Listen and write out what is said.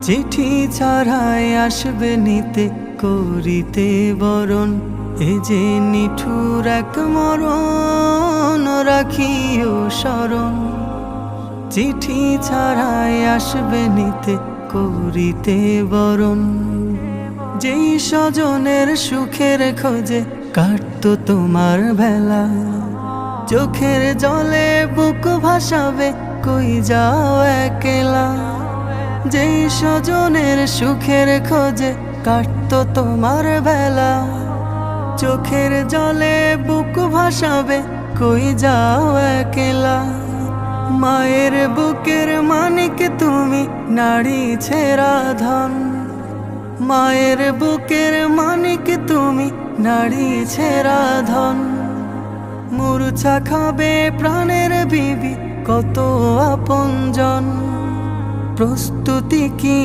চিঠি ছাড়াই আসবে নিতে করিতে বরণ, এ যে নিঠুর এক মরণ রাখিও স্মরণ। চিঠি ছাড়াই আসবে নিতে করিতে বরণ, যেই স্বজনের সুখের খোঁজে কাটতো তোমার বেলা, চোখের জলে বুক ভাসাবে কই যাও একলা। যেই স্বজনের সুখের খোঁজে কাটতো তোমার বেলা, চোখের জলে বুক ভাসাবে কই যাও একলা। মায়ের বুকের মানিক তুমি, নারী ছেঁড়া ধন। মায়ের বুকের মানিক তুমি, নারী ছেঁড়া ধন। মূর্ছা খাবে প্রাণের বিবি কত আপনজন, প্রস্তুতি কি